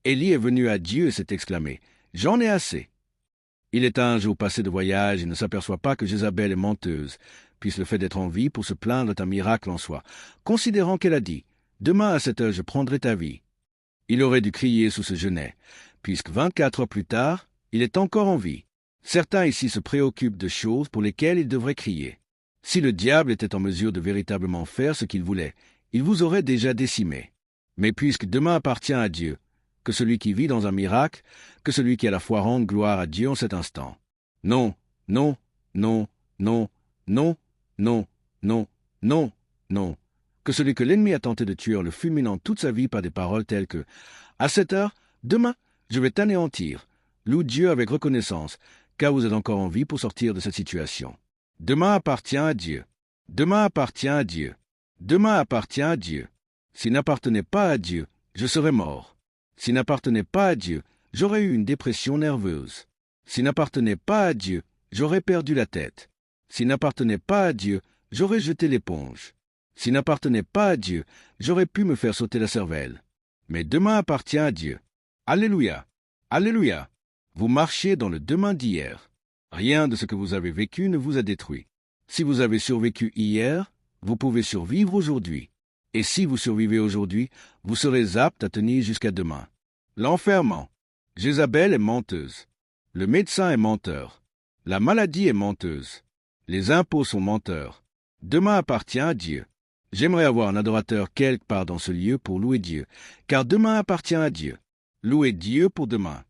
Élie est venu à Dieu et s'est exclamé « J'en ai assez !» Il est un jour passé de voyage et ne s'aperçoit pas que Jézabel est menteuse, puisque le fait d'être en vie pour se plaindre est un miracle en soi, considérant qu'elle a dit « Demain à 7 heures je prendrai ta vie ». Il aurait dû crier sous ce genêt, puisque 24 heures plus tard, il est encore en vie. Certains ici se préoccupent de choses pour lesquelles ils devraient crier. Si le diable était en mesure de véritablement faire ce qu'il voulait, il vous aurait déjà décimé. Mais puisque demain appartient à Dieu, que celui qui vit dans un miracle, que celui qui à la fois rende gloire à Dieu en cet instant. Non, non, non, non, non, non, non, non, non. Que celui que l'ennemi a tenté de tuer en le fulminant toute sa vie par des paroles telles que « À 7 heures, demain, je vais t'anéantir. Loue Dieu avec reconnaissance, car vous êtes encore en vie pour sortir de cette situation. Demain appartient à Dieu. Demain appartient à Dieu. Demain appartient à Dieu. S'il n'appartenait pas à Dieu, je serais mort. S'il n'appartenait pas à Dieu, j'aurais eu une dépression nerveuse. S'il n'appartenait pas à Dieu, j'aurais perdu la tête. S'il n'appartenait pas à Dieu, j'aurais jeté l'éponge. S'il n'appartenait pas à Dieu, j'aurais pu me faire sauter la cervelle. Mais demain appartient à Dieu. Alléluia! Alléluia! Vous marchez dans le demain d'hier. Rien de ce que vous avez vécu ne vous a détruit. Si vous avez survécu hier, vous pouvez survivre aujourd'hui. Et si vous survivez aujourd'hui, vous serez apte à tenir jusqu'à demain. L'enfermement. Jézabel est menteuse. Le médecin est menteur. La maladie est menteuse. Les impôts sont menteurs. Demain appartient à Dieu. J'aimerais avoir un adorateur quelque part dans ce lieu pour louer Dieu, car demain appartient à Dieu. Louez Dieu pour demain.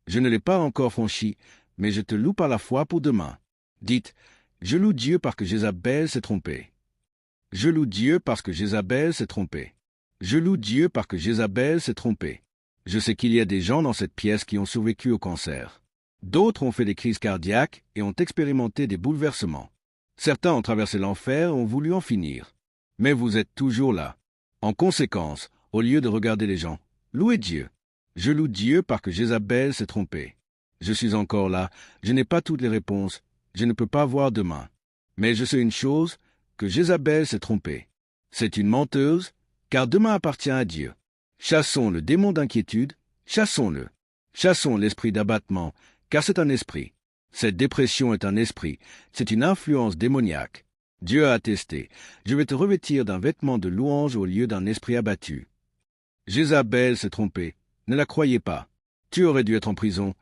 Je ne l'ai pas encore franchi, mais je te loue par la foi pour demain. Dites, je loue Dieu parce que Jézabel s'est trompée. Je loue Dieu parce que Jézabel s'est trompée. Je loue Dieu parce que Jézabel s'est trompée. Je sais qu'il y a des gens dans cette pièce qui ont survécu au cancer. D'autres ont fait des crises cardiaques et ont expérimenté des bouleversements. Certains ont traversé l'enfer et ont voulu en finir. Mais vous êtes toujours là. En conséquence, au lieu de regarder les gens, louez Dieu. Je loue Dieu parce que Jézabel s'est trompée. Je suis encore là, je n'ai pas toutes les réponses, je ne peux pas voir demain. Mais je sais une chose, que Jézabel s'est trompée. C'est une menteuse, car demain appartient à Dieu. Chassons le démon d'inquiétude, chassons-le. Chassons l'esprit d'abattement, car c'est un esprit. Cette dépression est un esprit, c'est une influence démoniaque. Dieu a attesté, je vais te revêtir d'un vêtement de louange au lieu d'un esprit abattu. Jézabel s'est trompée, ne la croyez pas. Tu aurais dû être en prison,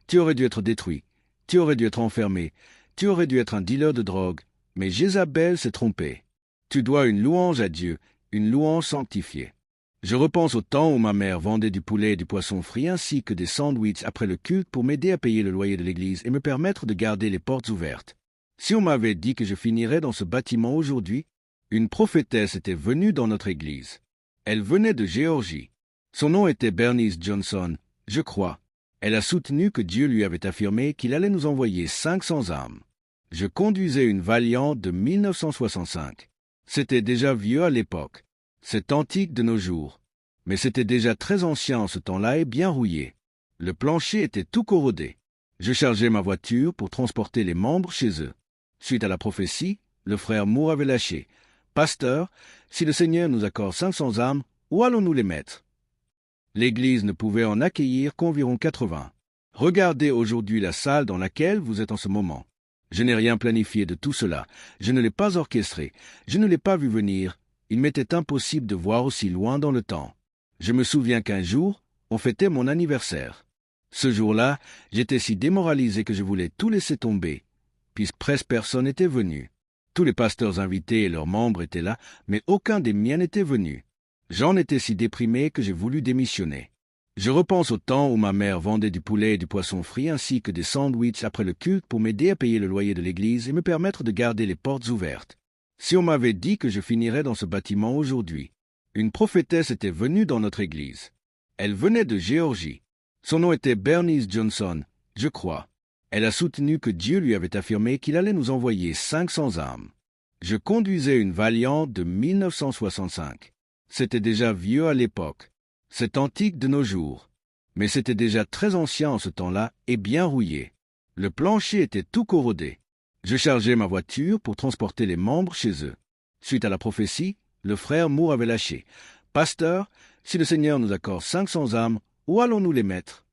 tu aurais dû être détruit, tu aurais dû être enfermé, tu aurais dû être un dealer de drogue, mais Jézabel s'est trompée. Tu dois une louange à Dieu, une louange sanctifiée. Je repense au temps où ma mère vendait du poulet et du poisson frit ainsi que des sandwichs après le culte pour m'aider à payer le loyer de l'église et me permettre de garder les portes ouvertes. Si on m'avait dit que je finirais dans ce bâtiment aujourd'hui, une prophétesse était venue dans notre église. Elle venait de Géorgie. Son nom était Bernice Johnson, je crois. Elle a soutenu que Dieu lui avait affirmé qu'il allait nous envoyer 500 âmes. Je conduisais une Valiant de 1965. C'était déjà vieux à l'époque. C'est antique de nos jours. Mais c'était déjà très ancien en ce temps-là et bien rouillé. Le plancher était tout corrodé. Je chargeais ma voiture pour transporter les membres chez eux. Suite à la prophétie, le frère Moore avait lâché. « Pasteur, si le Seigneur nous accorde 500 âmes, où allons-nous les mettre ?» L'Église ne pouvait en accueillir qu'environ 80. Regardez aujourd'hui la salle dans laquelle vous êtes en ce moment. Je n'ai rien planifié de tout cela. Je ne l'ai pas orchestré. Je ne l'ai pas vu venir. Il m'était impossible de voir aussi loin dans le temps. Je me souviens qu'un jour, on fêtait mon anniversaire. Ce jour-là, j'étais si démoralisé que je voulais tout laisser tomber, puisque presque personne n'était venu. Tous les pasteurs invités et leurs membres étaient là, mais aucun des miens n'était venu. J'en étais si déprimé que j'ai voulu démissionner. Je repense au temps où ma mère vendait du poulet et du poisson frit ainsi que des sandwichs après le culte pour m'aider à payer le loyer de l'église et me permettre de garder les portes ouvertes. Si on m'avait dit que je finirais dans ce bâtiment aujourd'hui, une prophétesse était venue dans notre église. Elle venait de Géorgie. Son nom était Bernice Johnson, je crois. Elle a soutenu que Dieu lui avait affirmé qu'il allait nous envoyer 500 âmes. Je conduisais une Valiant de 1965. C'était déjà vieux à l'époque. C'est antique de nos jours. Mais c'était déjà très ancien en ce temps-là et bien rouillé. Le plancher était tout corrodé. Je chargeais ma voiture pour transporter les membres chez eux. Suite à la prophétie, le frère Moore avait lâché. « Pasteur, Si le Seigneur nous accorde 500 âmes, où allons-nous les mettre?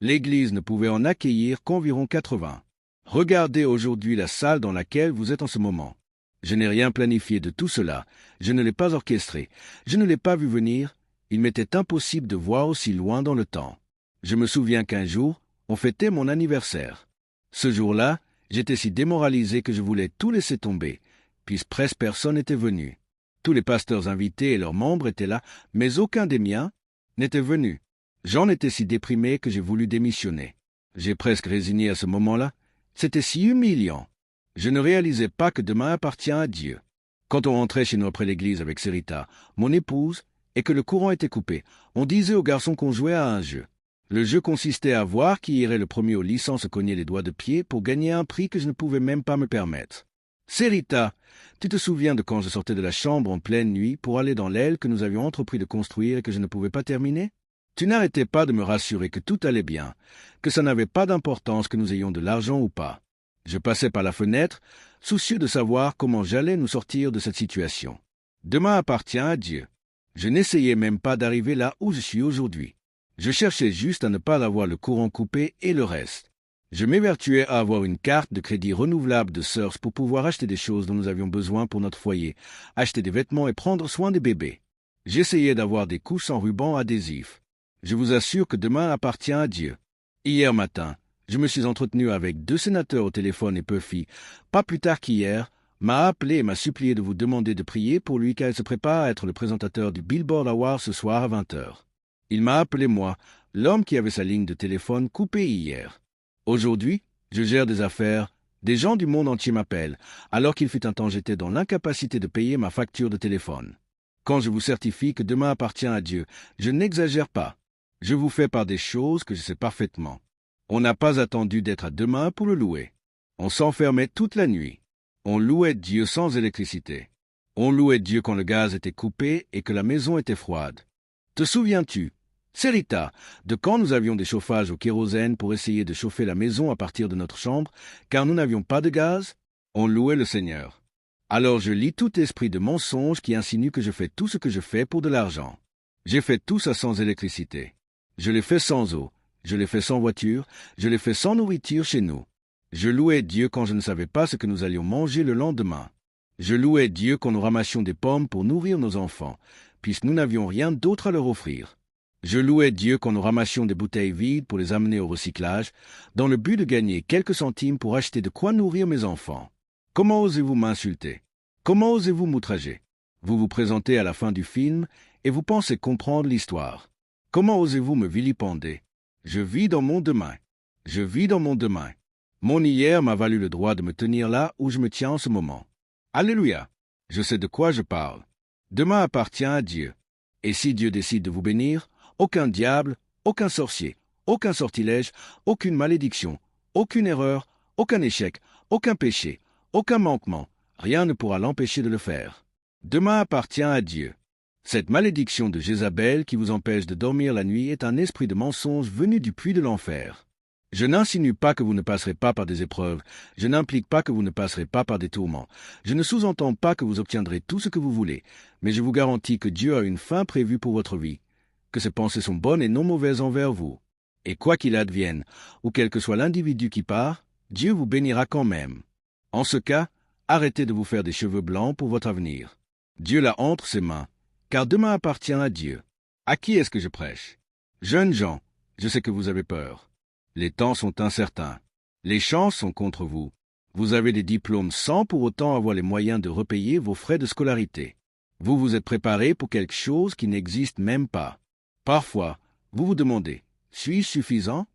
L'Église ne pouvait en accueillir qu'environ 80. Regardez aujourd'hui la salle dans laquelle vous êtes en ce moment. Je n'ai rien planifié de tout cela, je ne l'ai pas orchestré, je ne l'ai pas vu venir, il m'était impossible de voir aussi loin dans le temps. Je me souviens qu'un jour, on fêtait mon anniversaire. Ce jour-là, j'étais si démoralisé que je voulais tout laisser tomber, puis presque personne n'était venu. Tous les pasteurs invités et leurs membres étaient là, mais aucun des miens n'était venu. J'en étais si déprimé que j'ai voulu démissionner. J'ai presque résigné à ce moment-là. C'était si humiliant. Je ne réalisais pas que demain appartient à Dieu. Quand on rentrait chez nous après l'église avec Serita, mon épouse, et que le courant était coupé, on disait aux garçons qu'on jouait à un jeu. Le jeu consistait à voir qui irait le premier au lit sans se cogner les doigts de pied pour gagner un prix que je ne pouvais même pas me permettre. Serita, tu te souviens de quand je sortais de la chambre en pleine nuit pour aller dans l'aile que nous avions entrepris de construire et que je ne pouvais pas terminer? Tu n'arrêtais pas de me rassurer que tout allait bien, que ça n'avait pas d'importance que nous ayons de l'argent ou pas. Je passais par la fenêtre, soucieux de savoir comment j'allais nous sortir de cette situation. Demain appartient à Dieu. Je n'essayais même pas d'arriver là où je suis aujourd'hui. Je cherchais juste à ne pas avoir le courant coupé et le reste. Je m'évertuais à avoir une carte de crédit renouvelable de Source pour pouvoir acheter des choses dont nous avions besoin pour notre foyer, acheter des vêtements et prendre soin des bébés. J'essayais d'avoir des couches en ruban adhésif. Je vous assure que demain appartient à Dieu. Hier matin, je me suis entretenu avec 2 sénateurs au téléphone et Puffy, pas plus tard qu'hier, m'a appelé et m'a supplié de vous demander de prier pour lui car il se prépare à être le présentateur du Billboard Award ce soir à 20h. Il m'a appelé moi, l'homme qui avait sa ligne de téléphone coupée hier. Aujourd'hui, je gère des affaires, des gens du monde entier m'appellent, alors qu'il fut un temps j'étais dans l'incapacité de payer ma facture de téléphone. Quand je vous certifie que demain appartient à Dieu, je n'exagère pas. Je vous fais part des choses que je sais parfaitement. On n'a pas attendu d'être à demain pour le louer. On s'enfermait toute la nuit. On louait Dieu sans électricité. On louait Dieu quand le gaz était coupé et que la maison était froide. Te souviens-tu, Serita, de quand nous avions des chauffages au kérosène pour essayer de chauffer la maison à partir de notre chambre, car nous n'avions pas de gaz? On louait le Seigneur. Alors je lis tout esprit de mensonge qui insinue que je fais tout ce que je fais pour de l'argent. J'ai fait tout ça sans électricité. Je l'ai fait sans eau. Je l'ai fait sans voiture. Je l'ai fait sans nourriture chez nous. Je louais Dieu quand je ne savais pas ce que nous allions manger le lendemain. Je louais Dieu quand nous ramassions des pommes pour nourrir nos enfants, puisque nous n'avions rien d'autre à leur offrir. Je louais Dieu quand nous ramassions des bouteilles vides pour les amener au recyclage, dans le but de gagner quelques centimes pour acheter de quoi nourrir mes enfants. Comment osez-vous m'insulter? Comment osez-vous m'outrager? Vous vous présentez à la fin du film et vous pensez comprendre l'histoire. Comment osez-vous me vilipender? Je vis dans mon demain. Je vis dans mon demain. Mon hier m'a valu le droit de me tenir là où je me tiens en ce moment. Alléluia! Je sais de quoi je parle. Demain appartient à Dieu. Et si Dieu décide de vous bénir, aucun diable, aucun sorcier, aucun sortilège, aucune malédiction, aucune erreur, aucun échec, aucun péché, aucun manquement, rien ne pourra l'empêcher de le faire. Demain appartient à Dieu. Cette malédiction de Jézabel qui vous empêche de dormir la nuit est un esprit de mensonge venu du puits de l'enfer. Je n'insinue pas que vous ne passerez pas par des épreuves, je n'implique pas que vous ne passerez pas par des tourments, je ne sous-entends pas que vous obtiendrez tout ce que vous voulez, mais je vous garantis que Dieu a une fin prévue pour votre vie, que ses pensées sont bonnes et non mauvaises envers vous. Et quoi qu'il advienne, ou quel que soit l'individu qui part, Dieu vous bénira quand même. En ce cas, arrêtez de vous faire des cheveux blancs pour votre avenir. Dieu l'a entre ses mains, car demain appartient à Dieu. À qui est-ce que je prêche? Jeunes gens, je sais que vous avez peur. Les temps sont incertains. Les chances sont contre vous. Vous avez des diplômes sans pour autant avoir les moyens de repayer vos frais de scolarité. Vous vous êtes préparé pour quelque chose qui n'existe même pas. Parfois, vous vous demandez, suis-je suffisant?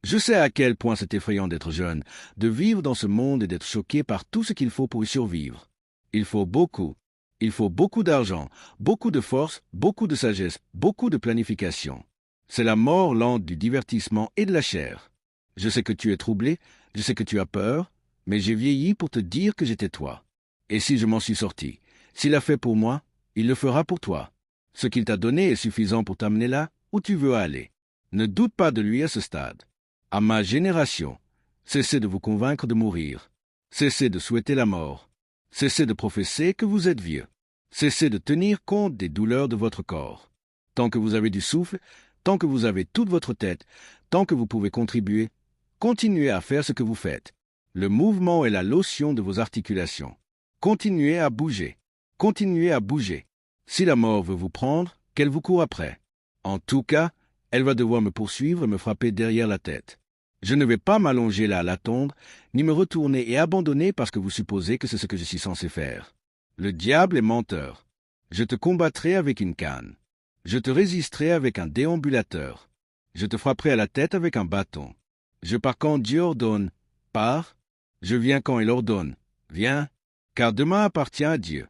Je sais à quel point c'est effrayant d'être jeune, de vivre dans ce monde et d'être choqué par tout ce qu'il faut pour y survivre. Il faut beaucoup. Il faut beaucoup d'argent, beaucoup de force, beaucoup de sagesse, beaucoup de planification. C'est la mort lente du divertissement et de la chair. Je sais que tu es troublé, je sais que tu as peur, mais j'ai vieilli pour te dire que j'étais toi. Et si je m'en suis sorti, s'il a fait pour moi, il le fera pour toi. Ce qu'il t'a donné est suffisant pour t'amener là où tu veux aller. Ne doute pas de lui à ce stade. À ma génération, cessez de vous convaincre de mourir. Cessez de souhaiter la mort. Cessez de professer que vous êtes vieux. Cessez de tenir compte des douleurs de votre corps. Tant que vous avez du souffle, tant que vous avez toute votre tête, tant que vous pouvez contribuer, continuez à faire ce que vous faites. Le mouvement est la lotion de vos articulations. Continuez à bouger. Continuez à bouger. Si la mort veut vous prendre, qu'elle vous court après. En tout cas, elle va devoir me poursuivre et me frapper derrière la tête. Je ne vais pas m'allonger là à l'attendre, ni me retourner et abandonner parce que vous supposez que c'est ce que je suis censé faire. Le diable est menteur. Je te combattrai avec une canne. Je te résisterai avec un déambulateur. Je te frapperai à la tête avec un bâton. Je pars quand Dieu ordonne, pars. Je viens quand il ordonne, viens. Car demain appartient à Dieu.